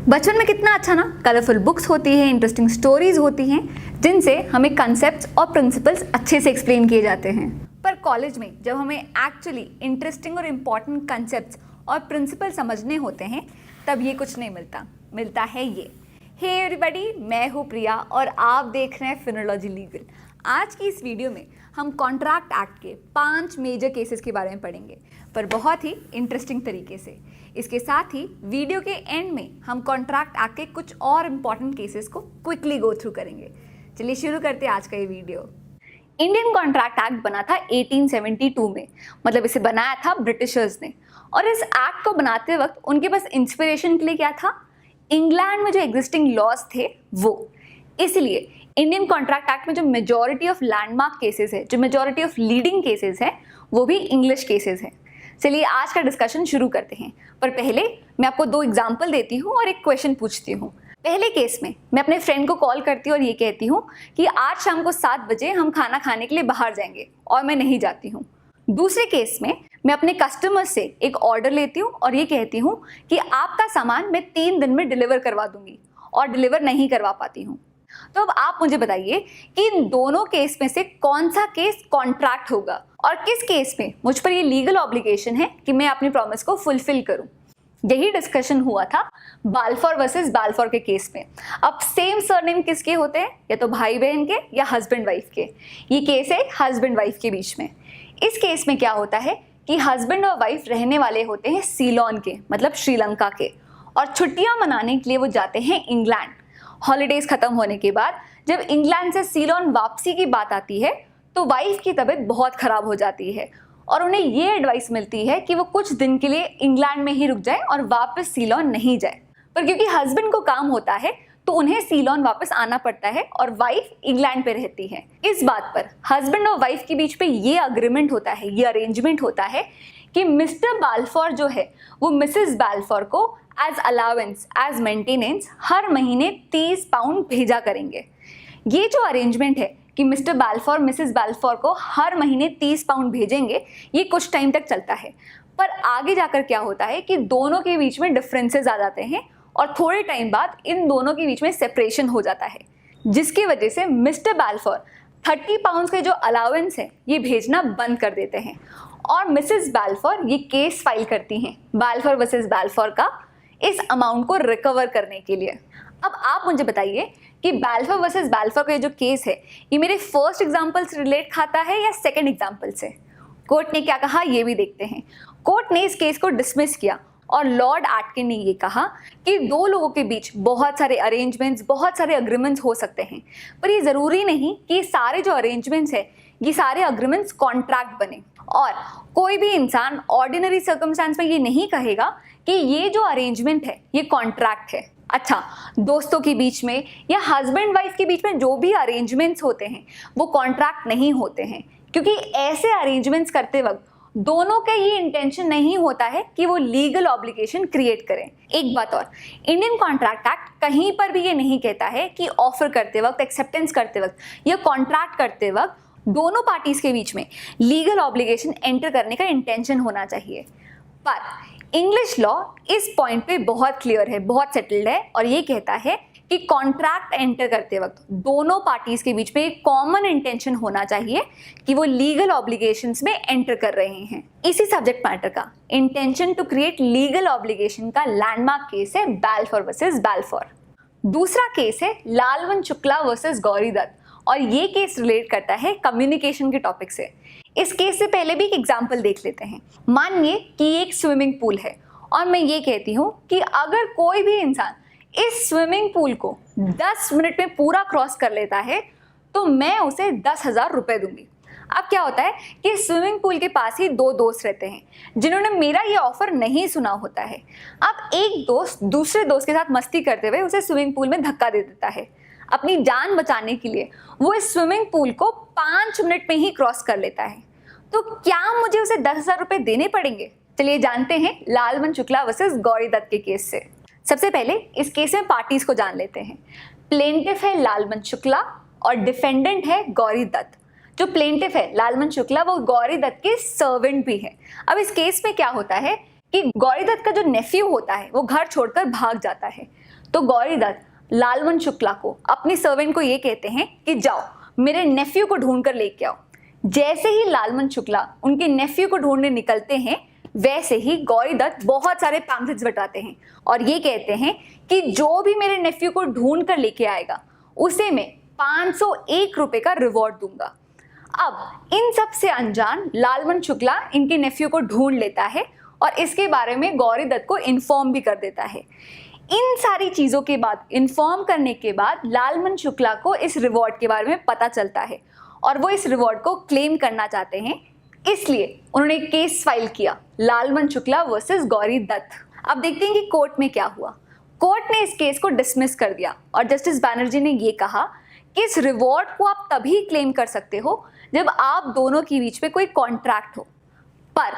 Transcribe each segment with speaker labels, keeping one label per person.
Speaker 1: बचपन में कितना अच्छा ना, कलरफुल बुक्स होती हैं, इंटरेस्टिंग स्टोरीज होती हैं जिनसे हमें कंसेप्ट्स और प्रिंसिपल्स अच्छे से एक्सप्लेन किए जाते हैं। पर कॉलेज में जब हमें एक्चुअली इंटरेस्टिंग और इम्पॉर्टेंट कंसेप्ट्स और प्रिंसिपल समझने होते हैं तब ये कुछ नहीं मिलता है ये। हे एवरीबॉडी, मैं हूँ प्रिया और आप देख रहे हैं फिनोलॉजी लीगल। आज की इस वीडियो में हम कॉन्ट्रैक्ट एक्ट के 5 मेजर केसेस के बारे में पढ़ेंगे, पर बहुत ही इंटरेस्टिंग तरीके से। इसके साथ ही वीडियो के एंड में हम कॉन्ट्रैक्ट एक्ट के कुछ और इम्पॉर्टेंट केसेस को क्विकली गो थ्रू करेंगे। चलिए शुरू करते हैं आज का ये वीडियो। इंडियन कॉन्ट्रैक्ट एक्ट बना था 1872 में, मतलब इसे बनाया था ब्रिटिशर्स ने। और इस एक्ट को बनाते वक्त उनके पास इंस्पिरेशन के लिए क्या था? इंग्लैंड में जो एग्जिस्टिंग लॉज थे वो। इसलिए इंडियन कॉन्ट्रैक्ट एक्ट में जो मेजॉरिटी ऑफ लैंडमार्क केसेस है, जो मेजॉरिटी ऑफ लीडिंग केसेस है, वो भी इंग्लिश केसेस हैं। चलिए आज का डिस्कशन शुरू करते हैं, पर पहले मैं आपको 2 एग्जाम्पल देती हूँ और एक क्वेश्चन पूछती हूँ। पहले केस में मैं अपने फ्रेंड को कॉल करती हूँ और ये कहती हूँ कि आज शाम को 7 बजे हम खाना खाने के लिए बाहर जाएंगे, और मैं नहीं जाती हूँ। दूसरे केस में मैं अपने कस्टमर से एक ऑर्डर लेती हूँ और ये कहती हूँ कि आपका सामान मैं 3 दिन में डिलीवर करवा दूंगी, और डिलीवर नहीं करवा पाती हूँ। तो अब आप मुझे बताइए कि इन दोनों केस में से कौन सा केस कॉन्ट्रैक्ट होगा, और किस केस में मुझ पर ये लीगल ऑब्लिगेशन है कि मैं अपनी प्रॉमिस को फुलफिल करूं। यही डिस्कशन हुआ था बाल्फोर वर्सेस बाल्फोर के केस में। अब सेम सरनेम किसके होते हैं? या तो भाई बहन के या हस्बैंड वाइफ के। ये केस है हस्बैंड वाइफ के बीच में। इस केस में क्या होता है कि हस्बैंड और वाइफ रहने वाले होते हैं सीलोन के, मतलब श्रीलंका के, और छुट्टियां मनाने के लिए वो जाते हैं इंग्लैंड। हॉलीडेज खत्म होने के बाद जब इंग्लैंड से सीलोन वापसी की बात आती है तो वाइफ की तबीयत बहुत खराब हो जाती है और उन्हें ये एडवाइस मिलती है कि वो कुछ दिन के लिए इंग्लैंड में ही रुक जाए और वापस सीलोन नहीं जाए। पर क्योंकि हस्बैंड को काम होता है तो उन्हें सीलोन वापस आना पड़ता है और वाइफ इंग्लैंड पे रहती है। इस बात पर हस्बैंड और वाइफ के बीच पे ये अग्रीमेंट होता है, ये अरेंजमेंट होता है कि मिस्टर बाल्फोर जो है वो मिसेस बाल्फोर को एज अलावेंस, एज मेंटेनेंस हर महीने 30 पाउंड भेजा करेंगे। ये जो अरेंजमेंट है कि मिस्टर बाल्फोर मिसेस बाल्फोर को हर महीने 30 पाउंड भेजेंगे, ये कुछ टाइम तक चलता है। पर आगे जाकर क्या होता है कि दोनों के बीच में डिफरेंसेस आ जाते हैं और थोड़े टाइम बाद इन दोनों के बीच में सेपरेशन हो जाता है, जिसकी वजह से मिस्टर बाल्फोर 30 पाउंड के जो अलावेंस है ये भेजना बंद कर देते हैं और मिसेस बाल्फोर ये केस फाइल करती हैं बाल्फोर वर्सेस बाल्फोर का, इस अमाउंट को रिकवर करने के लिए। अब आप मुझे बताइए कि बाल्फोर वर्सेस बाल्फोर का ये जो केस है ये मेरे फर्स्ट एग्जांपल से रिलेट खाता है या सेकंड एग्जांपल से? कोर्ट ने क्या कहा ये भी देखते हैं। कोर्ट ने इस केस को डिसमिस किया और लॉर्ड एटकिन ने ये कहा कि 2 लोगों के बीच बहुत सारे अरेंजमेंट्स, बहुत सारे अग्रीमेंट्स हो सकते हैं, पर ये ज़रूरी नहीं कि सारे जो अरेंजमेंट्स है ये सारे अग्रीमेंट्स कॉन्ट्रैक्ट बने। और कोई भी इंसान ऑर्डिनरी सर्कमस्टांस में ये नहीं कहेगा कि ये जो अरेंजमेंट है ये कॉन्ट्रैक्ट है। अच्छा, दोस्तों के बीच में या हस्बैंड वाइफ के बीच में जो भी अरेंजमेंट्स होते हैं वो कॉन्ट्रैक्ट नहीं होते हैं, क्योंकि ऐसे अरेंजमेंट्स करते वक्त दोनों का ये इंटेंशन नहीं होता है कि वो लीगल ऑब्लिगेशन क्रिएट करें। एक बात और, इंडियन कॉन्ट्रैक्ट एक्ट कहीं पर भी ये नहीं कहता है कि ऑफर करते वक्त, एक्सेप्टेंस करते वक्त या कॉन्ट्रैक्ट करते वक्त दोनों पार्टीज के बीच में लीगल ऑब्लिगेशन एंटर करने का इंटेंशन होना चाहिए। पर इंग्लिश लॉ इस पॉइंट पे बहुत क्लियर है, बहुत सेटल्ड है, और ये कहता है कि कॉन्ट्रैक्ट एंटर करते वक्त दोनों पार्टीज के बीच में एक कॉमन इंटेंशन होना चाहिए कि वो लीगल ऑब्लिगेशंस में एंटर कर रहे हैं। इसी सब्जेक्ट मैटर का intention to create legal obligation का लैंडमार्क केस है बाल्फोर वर्सेस बाल्फोर। दूसरा केस है लालवन शुक्ला वर्सेस गौरी दत्त, और ये केस रिलेट करता है कम्युनिकेशन के टॉपिक से। इस केस से पहले भी एक एग्जाम्पल देख लेते हैं। मानिए कि एक स्विमिंग पूल है और मैं ये कहती हूँ कि अगर कोई भी इंसान इस स्विमिंग पूल को 10 मिनट में पूरा क्रॉस कर लेता है तो मैं उसे 10,000 रुपये दूंगी। अब क्या होता है कि स्विमिंग पूल के पास ही 2 दोस्त रहते हैं जिन्होंने मेरा ये ऑफर नहीं सुना होता है। अब एक दोस्त दूसरे दोस्त के साथ मस्ती करते हुए उसे स्विमिंग पूल में धक्का दे देता है। अपनी जान बचाने के लिए वो इस स्विमिंग पूल को 5 मिनट में ही क्रॉस कर लेता है, तो क्या मुझे उसे 10,000 रुपये देने पड़ेंगे? चलिए जानते हैं लालवन शुक्ला वर्सेस गौरी दत्त के केस से। सबसे पहले इस केस में पार्टीज को जान लेते हैं। प्लेंटिफ है लालवन शुक्ला और डिफेंडेंट है गौरी दत्त। जो प्लेंटिफ है लालवन शुक्ला वो गौरी दत्त के सर्वेंट भी है। अब इस केस में क्या होता है कि गौरी दत्त का जो नेफ्यू होता है वो घर छोड़कर भाग जाता है, तो गौरी दत्त लालवन शुक्ला को, अपनी सर्वेंट को ये कहते हैं कि जाओ मेरे नेफ्यू को ढूंढ कर लेके आओ। जैसे ही लालवन शुक्ला उनके नेफ्यू को ढूंढने निकलते हैं, वैसे ही गौरी दत्त बहुत सारे पैम्फलेट्स बटाते हैं और ये कहते हैं कि जो भी मेरे नेफ्यू को ढूंढ कर लेके आएगा उसे मैं 501 रुपए का रिवॉर्ड दूंगा। अब इन सब से अनजान लालवन शुक्ला इनके नेफ्यू को ढूंढ लेता है और इसके बारे में गौरी दत्त को इन्फॉर्म भी कर देता है। इन सारी चीज़ों के बाद, इन्फॉर्म करने के बाद, लालवन शुक्ला को इस रिवॉर्ड के बारे में पता चलता है और वो इस रिवॉर्ड को क्लेम करना चाहते हैं। इसलिए उन्होंने केस फाइल किया, लालवन शुक्ला वर्सेस गौरी दत्त। अब देखते हैं कि कोर्ट में क्या हुआ। कोर्ट ने इस केस को डिसमिस कर दिया और जस्टिस बैनर्जी ने ये कहा कि इस रिवॉर्ड को आप तभी क्लेम कर सकते हो जब आप दोनों के बीच में कोई कॉन्ट्रैक्ट हो, पर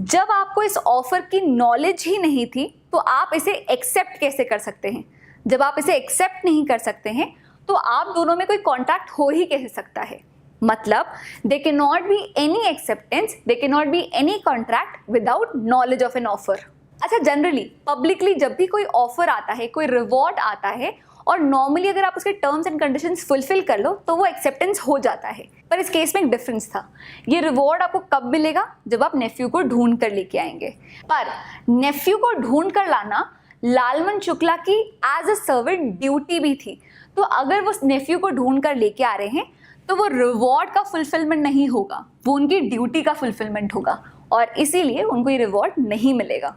Speaker 1: जब आपको इस ऑफर की नॉलेज ही नहीं थी तो आप इसे एक्सेप्ट कैसे कर सकते हैं। जब आप इसे एक्सेप्ट नहीं कर सकते हैं तो आप दोनों में कोई कॉन्ट्रैक्ट हो ही कैसे सकता है। मतलब they can not be any acceptance, they can not be any contract without knowledge of an offer. अच्छा, जनरली पब्लिकली जब भी कोई ऑफर आता है, कोई रिवॉर्ड आता है और नॉर्मली अगर आप उसके टर्म्स एंड कंडीशंस फुलफिल कर लो तो वो एक्सेप्टेंस हो जाता है। पर इस केस में एक डिफरेंस था। ये रिवॉर्ड आपको कब मिलेगा? जब आप नेफ्यू को ढूंढ कर लेके आएंगे। पर नेफ्यू को ढूंढ कर लाना लालवन शुक्ला की एज अ सर्वेंट ड्यूटी भी थी। तो अगर वो नेफ्यू को ढूंढ कर लेके आ रहे हैं तो वो रिवॉर्ड का फुलफिलमेंट नहीं होगा, वो उनकी ड्यूटी का फुलफिलमेंट होगा और इसीलिए उनको ये रिवॉर्ड नहीं मिलेगा।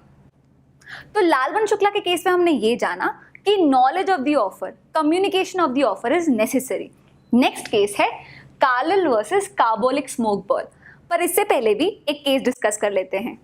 Speaker 1: तो लालवन शुक्ला के केस में हमने ये जाना कि knowledge of the offer, communication of the offer is necessary. Next case है Carlill versus Carbolic Smoke Ball. पर इससे पहले भी एक केस डिस्कस कर लेते हैं।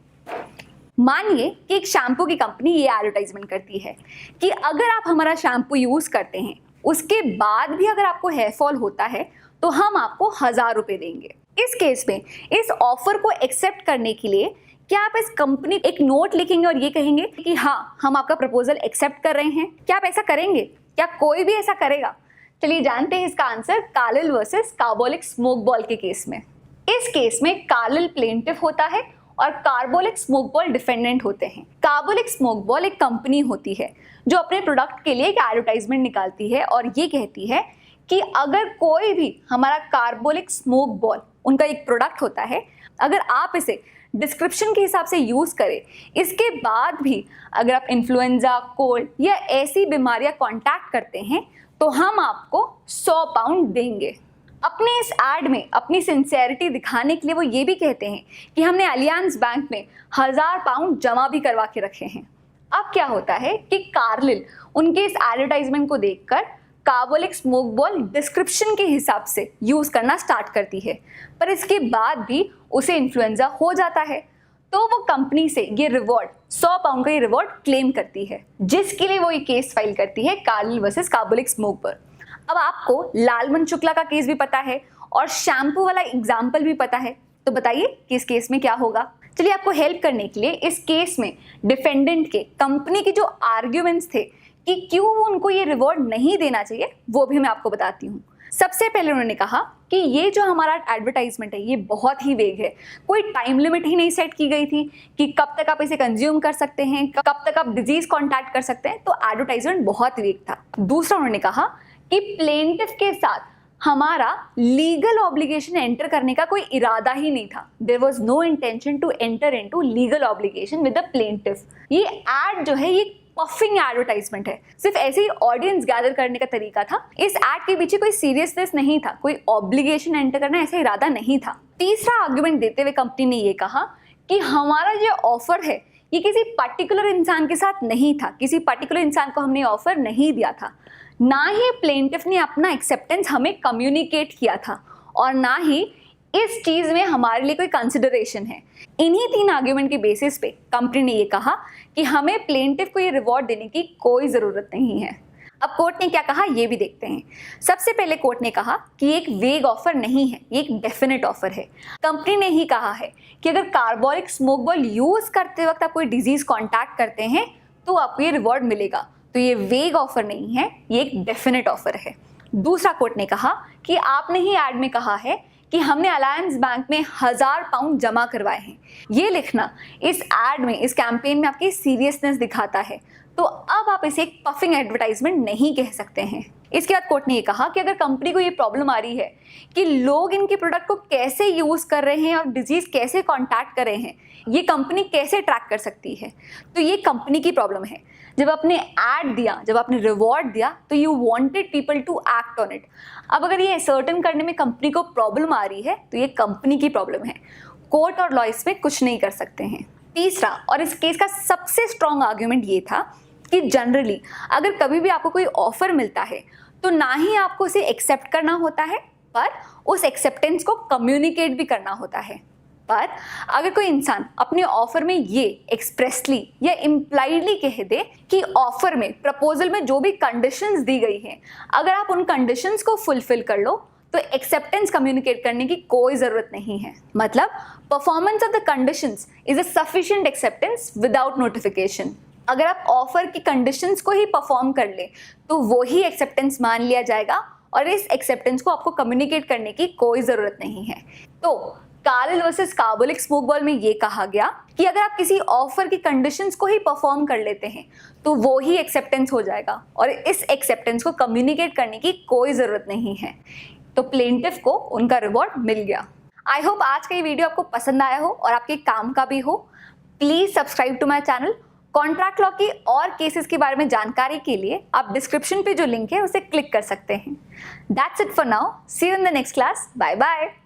Speaker 1: मानिए कि एक शैम्पू की कंपनी ये एडवर्टाइजमेंट करती है कि अगर आप हमारा शैम्पू यूज करते हैं, उसके बाद भी अगर आपको हेयर फॉल होता है तो हम आपको 1000 रुपए देंगे। इस केस में इस ऑफर को एक्सेप्ट करने के लिए क्या आप इस कंपनी एक नोट लिखेंगे और ये कहेंगे कि हाँ, हम आपका प्रपोजल एक्सेप्ट कर रहे हैं? क्या आप ऐसा करेंगे? क्या कोई भी ऐसा करेगा? चलिए जानते हैं इसका answer Carlill versus Carbolic Smoke ball के केस में। इस केस में कार्लिल प्लेंटिफ होता है और कार्बोलिक स्मोक बॉल डिफेंडेंट होते हैं। कार्बोलिक स्मोक बॉल एक कंपनी होती है जो अपने प्रोडक्ट के लिए एक एडवर्टाइजमेंट निकालती है और ये कहती है कि अगर कोई भी हमारा कार्बोलिक स्मोक बॉल, उनका एक प्रोडक्ट होता है, अगर आप इसे डिस्क्रिप्शन के हिसाब से यूज़ करें, इसके बाद भी अगर आप इन्फ्लुएंजा, कोल्ड या ऐसी बीमारियां कांटेक्ट करते हैं तो हम आपको 100 पाउंड देंगे। अपने इस एड में अपनी सिंसेरिटी दिखाने के लिए वो ये भी कहते हैं कि हमने अलियांस बैंक में 1000 पाउंड जमा भी करवा के रखे हैं। अब क्या होता है कि कार्लिल उनके इस एडवर्टाइजमेंट को देखकर कार्बोलिक स्मोक बॉल डिस्क्रिप्शन के हिसाब से यूज करना स्टार्ट करती है, पर इसके बाद भी उसे इन्फ्लुएंजा हो जाता है तो वो कंपनी से ये रिवॉर्ड 100 पाउंड का ये रिवॉर्ड क्लेम करती है, जिसके लिए वो ये केस फाइल करती है Carlill versus Carbolic Smoke ball. अब आपको लालवन शुक्ला का केस भी पता है और शैम्पू वाला एग्जाम्पल भी पता है, तो बताइए कि इस केस में क्या होगा। चलिए आपको हेल्प करने के लिए इस केस में डिफेंडेंट के कंपनी के जो आर्ग्यूमेंट्स थे कि क्यों उनको ये रिवॉर्ड नहीं देना चाहिए, वो भी मैं आपको बताती हूँ। सबसे पहले उन्होंने कहा कि ये जो हमारा एडवर्टाइजमेंट है ये बहुत ही वेग है, कोई टाइम लिमिट ही नहीं सेट की गई थी कि कब तक आप इसे कंज्यूम कर सकते हैं, कब तक आप डिजीज कॉन्टैक्ट कर सकते हैं, तो एडवर्टाइजमेंट बहुत वेग था। दूसरा उन्होंने कहा कि प्लेंटिफ के साथ हमारा लीगल ऑब्लिगेशन एंटर करने का कोई इरादा ही नहीं था। There was no intention to enter into legal obligation with the plaintiff. ये एड जो है ये पफिंग एडवर्टाइजमेंट है, सिर्फ ऐसे ही ऑडियंस गैदर करने का तरीका था। इस एड के पीछे कोई सीरियसनेस नहीं था, कोई ऑब्लिगेशन एंटर करना ऐसा इरादा नहीं था। तीसरा आर्गुमेंट देते हुए कंपनी ने ये कहा कि हमारा जो ऑफर है ये किसी पर्टिकुलर इंसान के साथ नहीं था, किसी पर्टिकुलर इंसान को हमने ऑफर नहीं दिया था, ना ही प्लेंटिफ ने अपना एक्सेप्टेंस हमें कम्युनिकेट किया था और ना ही इस चीज में हमारे लिए कोई कंसिडरेशन है। इन्हीं 3 आर्ग्यूमेंट के बेसिस पे कंपनी ने ये कहा कि हमें प्लेंटिफ को ये रिवॉर्ड देने की कोई जरूरत नहीं है। अब कोर्ट ने क्या कहा ये भी देखते हैं। सबसे पहले कोर्ट ने कहा कि ये एक वेग ऑफर नहीं है, ये एक डेफिनेट ऑफर है। कंपनी ने ही कहा है कि अगर कार्बोलिक स्मोक बॉल यूज करते वक्त आप कोई डिजीज कॉन्टैक्ट करते हैं तो आपको ये रिवॉर्ड मिलेगा, तो ये वेग ऑफर नहीं है, ये एक डेफिनेट ऑफर है। दूसरा कोर्ट ने कहा कि आपने ही एड में कहा है कि हमने अलायंस बैंक में 1000 पाउंड जमा करवाए हैं। ये लिखना इस एड में, इस कैंपेन में आपकी सीरियसनेस दिखाता है। तो अब आप इसे एक पफिंग एडवर्टाइजमेंट नहीं कह सकते हैं। इसके बाद कोर्ट ने ये कहा कि अगर कंपनी को ये प्रॉब्लम आ रही है कि लोग इनके प्रोडक्ट को कैसे यूज कर रहे हैं और डिजीज कैसे कांटेक्ट कर रहे हैं, ये कंपनी कैसे ट्रैक कर सकती है, तो ये कंपनी की प्रॉब्लम है। जब आपने ऐड दिया, जब आपने रिवॉर्ड दिया, तो you wanted people to act on it. अब अगर ये सर्टन करने में कंपनी को प्रॉब्लम आ रही है तो ये कंपनी की प्रॉब्लम है। कोर्ट और लॉ इसमें कुछ नहीं कर सकते हैं। तीसरा और इस केस का सबसे स्ट्रॉन्ग आर्ग्यूमेंट ये था कि जनरली अगर कभी भी आपको कोई ऑफर मिलता है तो ना ही आपको उसे एक्सेप्ट करना होता है, पर उस एक्सेप्टेंस को कम्युनिकेट भी करना होता है। पर अगर कोई इंसान अपने ऑफर में ये एक्सप्रेसली या इम्प्लाइडली कह दे कि ऑफर में, प्रपोजल में जो भी कंडीशंस दी गई हैं, अगर आप उन कंडीशंस को फुलफिल कर लो तो एक्सेप्टेंस कम्युनिकेट करने की कोई जरूरत नहीं है। मतलब performance of the conditions is a sufficient acceptance without notification. अगर आप ऑफर की कंडीशंस को ही परफॉर्म कर ले तो वो ही एक्सेप्टेंस मान लिया जाएगा और इस एक्सेप्टेंस को आपको कम्युनिकेट करने की कोई जरूरत नहीं है। तो Carlill versus Carbolic Smoke Ball में ये कहा गया कि अगर आप किसी ऑफर की कंडीशंस को ही परफॉर्म कर लेते हैं तो वो ही एक्सेप्टेंस हो जाएगा और इस एक्सेप्टेंस को कम्युनिकेट करने की कोई जरूरत नहीं है। तो प्लेंटिफ को उनका रिवॉर्ड मिल गया। आई होप आज का ये वीडियो आपको पसंद आया हो और आपके काम का भी हो। Please subscribe to my channel. Contract law की और केसेस के बारे में जानकारी के लिए आप डिस्क्रिप्शन पे जो लिंक है उसे क्लिक कर सकते हैं। That's it for now. See you in the next class. Bye bye.